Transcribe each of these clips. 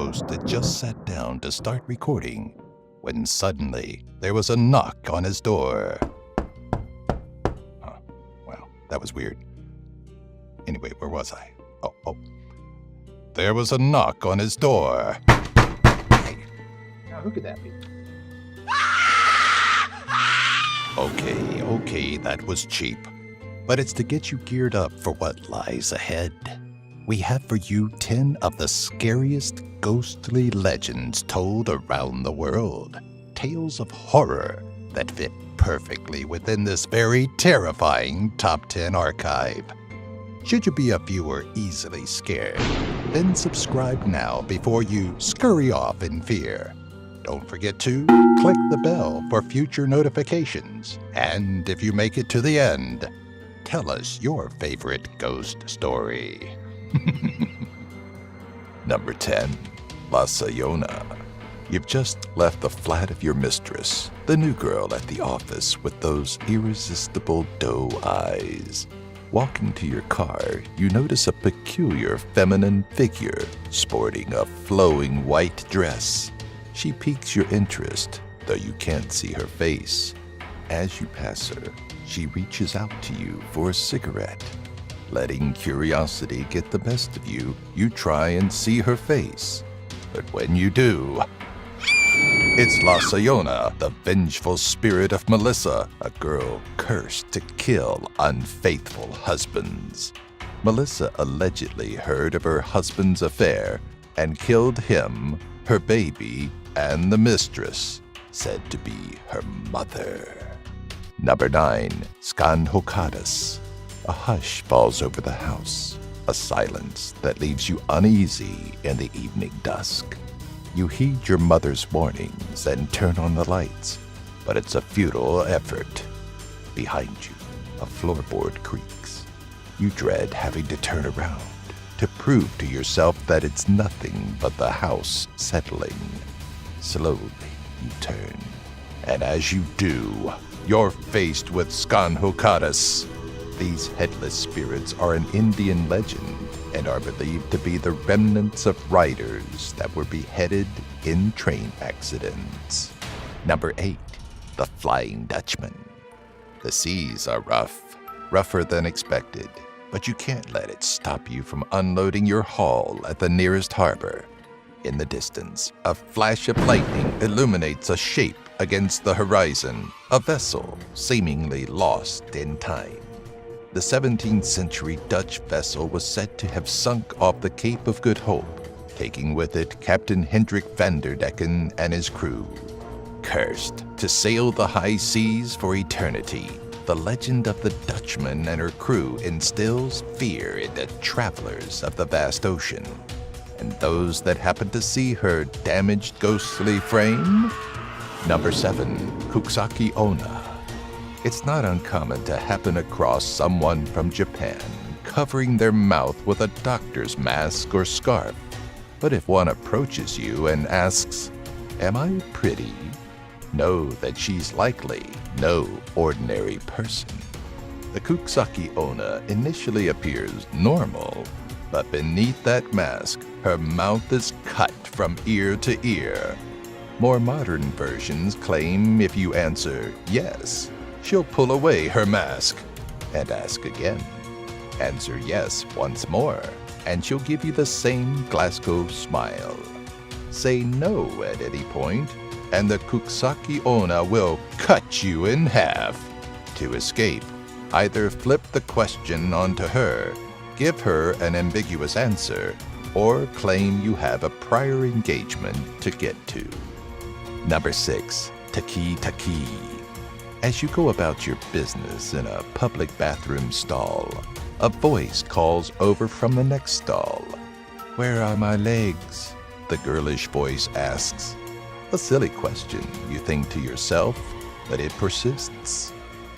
host had just sat down to start recording when suddenly there was a knock on his door. Wow, that was weird. Anyway, where was I? Oh. There was a knock on his door. Hey, now who could that be? Okay, that was cheap. But it's to get you geared up for what lies ahead. We have for you 10 of the scariest ghostly legends told around the world. Tales of horror that fit perfectly within this very terrifying Top 10 archive. Should you be a viewer easily scared, then subscribe now before you scurry off in fear. Don't forget to click the bell for future notifications. And if you make it to the end, tell us your favorite ghost story. Number 10. La Sayona. You've just left the flat of your mistress, the new girl at the office with those irresistible doe eyes. Walking to your car, you notice a peculiar feminine figure sporting a flowing white dress. She piques your interest, though you can't see her face. As you pass her, she reaches out to you for a cigarette. Letting curiosity get the best of you, you try and see her face. But when you do, it's La Sayona, the vengeful spirit of Melissa, a girl cursed to kill unfaithful husbands. Melissa allegedly heard of her husband's affair and killed him, her baby, and the mistress, said to be her mother. Number 9. Skondhokatas. A hush falls over the house, a silence that leaves you uneasy in the evening dusk. You heed your mother's warnings and turn on the lights, but it's a futile effort. Behind you, a floorboard creaks. You dread having to turn around to prove to yourself that it's nothing but the house settling. Slowly, you turn, and as you do, you're faced with Skondhokatas. These headless spirits are an Indian legend and are believed to be the remnants of riders that were beheaded in train accidents. Number 8. The Flying Dutchman. The seas are rougher than expected, but you can't let it stop you from unloading your haul at the nearest harbor. In the distance, a flash of lightning illuminates a shape against the horizon, a vessel seemingly lost in time. The 17th century Dutch vessel was said to have sunk off the Cape of Good Hope, taking with it Captain Hendrik van der Decken and his crew. Cursed to sail the high seas for eternity, the legend of the Dutchman and her crew instills fear into travelers of the vast ocean. And those that happen to see her damaged ghostly frame? Number 7. Kuchisake-Onna. It's not uncommon to happen across someone from Japan covering their mouth with a doctor's mask or scarf. But if one approaches you and asks, "Am I pretty?" know that she's likely no ordinary person. The Kuchisake-Onna initially appears normal, but beneath that mask, her mouth is cut from ear to ear. More modern versions claim if you answer yes, she'll pull away her mask and ask again. Answer yes once more, and she'll give you the same Glasgow smile. Say no at any point, and the Kuchisake-Onna will cut you in half. To escape, either flip the question onto her, give her an ambiguous answer, or claim you have a prior engagement to get to. Number 6. Teke Teke. As you go about your business in a public bathroom stall, a voice calls over from the next stall. "Where are my legs?" the girlish voice asks. A silly question, you think to yourself, but it persists.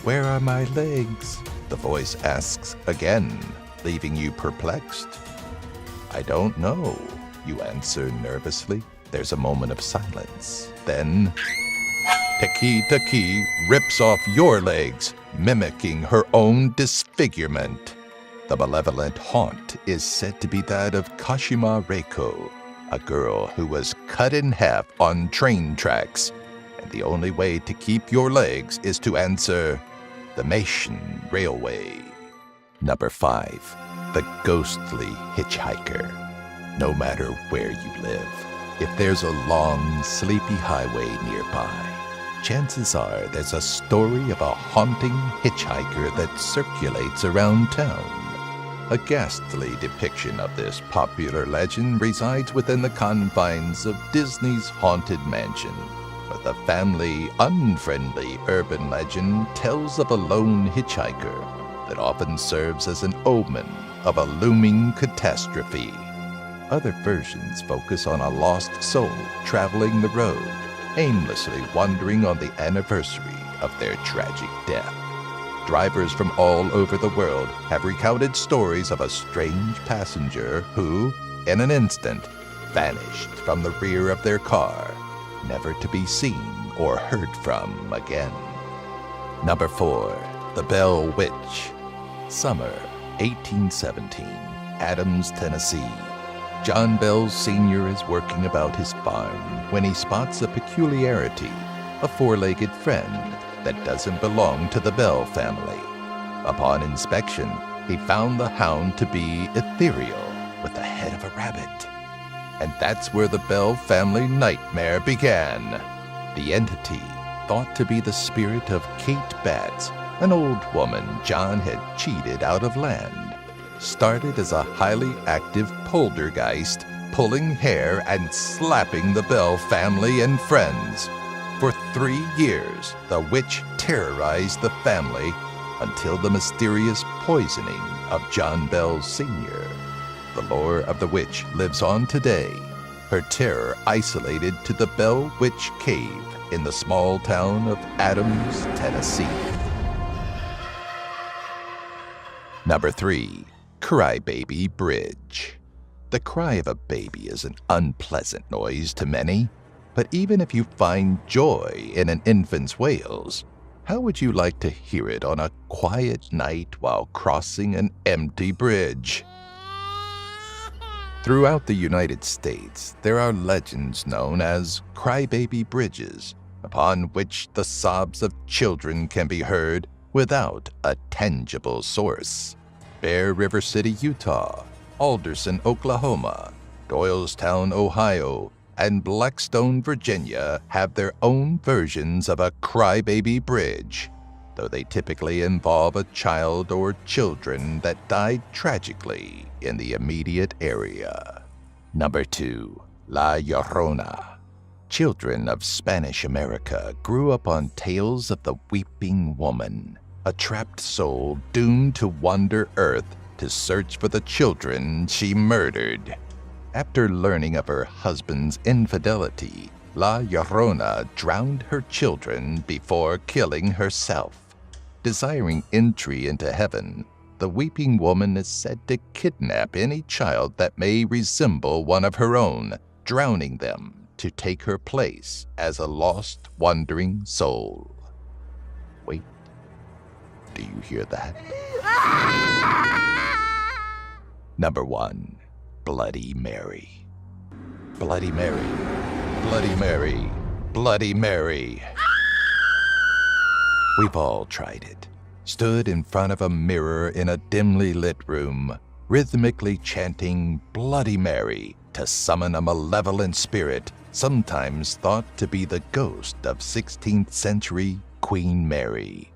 "Where are my legs?" the voice asks again, leaving you perplexed. "I don't know," you answer nervously. There's a moment of silence. Then Teke Teke rips off your legs, mimicking her own disfigurement. The malevolent haunt is said to be that of Kashima Reiko, a girl who was cut in half on train tracks, and the only way to keep your legs is to answer the Mason Railway. Number 5. The Ghostly Hitchhiker. No matter where you live, if there's a long, sleepy highway nearby, chances are there's a story of a haunting hitchhiker that circulates around town. A ghastly depiction of this popular legend resides within the confines of Disney's Haunted Mansion, but the family-unfriendly urban legend tells of a lone hitchhiker that often serves as an omen of a looming catastrophe. Other versions focus on a lost soul traveling the road, aimlessly wandering on the anniversary of their tragic death. Drivers from all over the world have recounted stories of a strange passenger who, in an instant, vanished from the rear of their car, never to be seen or heard from again. Number 4. The Bell Witch. Summer 1817, Adams, Tennessee. John Bell Sr. is working about his farm when he spots a peculiarity, a four-legged friend that doesn't belong to the Bell family. Upon inspection, he found the hound to be ethereal with the head of a rabbit. And that's where the Bell family nightmare began. The entity, thought to be the spirit of Kate Batts, an old woman John had cheated out of land, started as a highly active poltergeist, pulling hair and slapping the Bell family and friends. For 3 years, the witch terrorized the family until the mysterious poisoning of John Bell Sr. The lore of the witch lives on today, her terror isolated to the Bell Witch Cave in the small town of Adams, Tennessee. Number 3. Crybaby Bridge. The cry of a baby is an unpleasant noise to many, but even if you find joy in an infant's wails, how would you like to hear it on a quiet night while crossing an empty bridge? Throughout the United States, there are legends known as crybaby bridges, upon which the sobs of children can be heard without a tangible source. Bear River City, Utah, Alderson, Oklahoma, Doylestown, Ohio, and Blackstone, Virginia have their own versions of a crybaby bridge, though they typically involve a child or children that died tragically in the immediate area. Number 2. La Llorona. Children of Spanish America grew up on tales of the Weeping Woman, a trapped soul doomed to wander Earth to search for the children she murdered. After learning of her husband's infidelity, La Llorona drowned her children before killing herself. Desiring entry into heaven, the Weeping Woman is said to kidnap any child that may resemble one of her own, drowning them to take her place as a lost, wandering soul. Wait, do you hear that? Number 1. Bloody Mary. Bloody Mary. Bloody Mary. Bloody Mary. We've all tried it. Stood in front of a mirror in a dimly lit room, rhythmically chanting Bloody Mary to summon a malevolent spirit, sometimes thought to be the ghost of 16th century Queen Mary.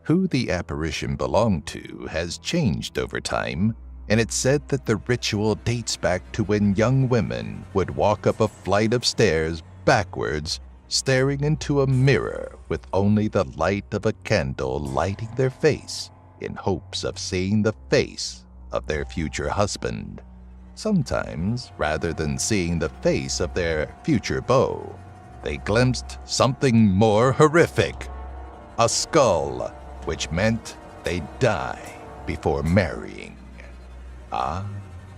Who the apparition belonged to has changed over time, and it's said that the ritual dates back to when young women would walk up a flight of stairs backwards, staring into a mirror with only the light of a candle lighting their face in hopes of seeing the face of their future husband. Sometimes, rather than seeing the face of their future beau, they glimpsed something more horrific: a skull, which meant they'd die before marrying. Ah,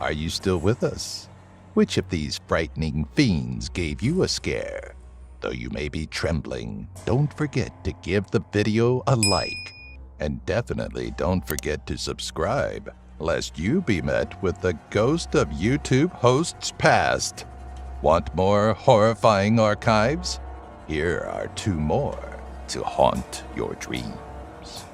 are you still with us? Which of these frightening fiends gave you a scare? Though you may be trembling, don't forget to give the video a like. And definitely don't forget to subscribe, lest you be met with the ghost of YouTube hosts past. Want more horrifying archives? Here are 2 more to haunt your dreams.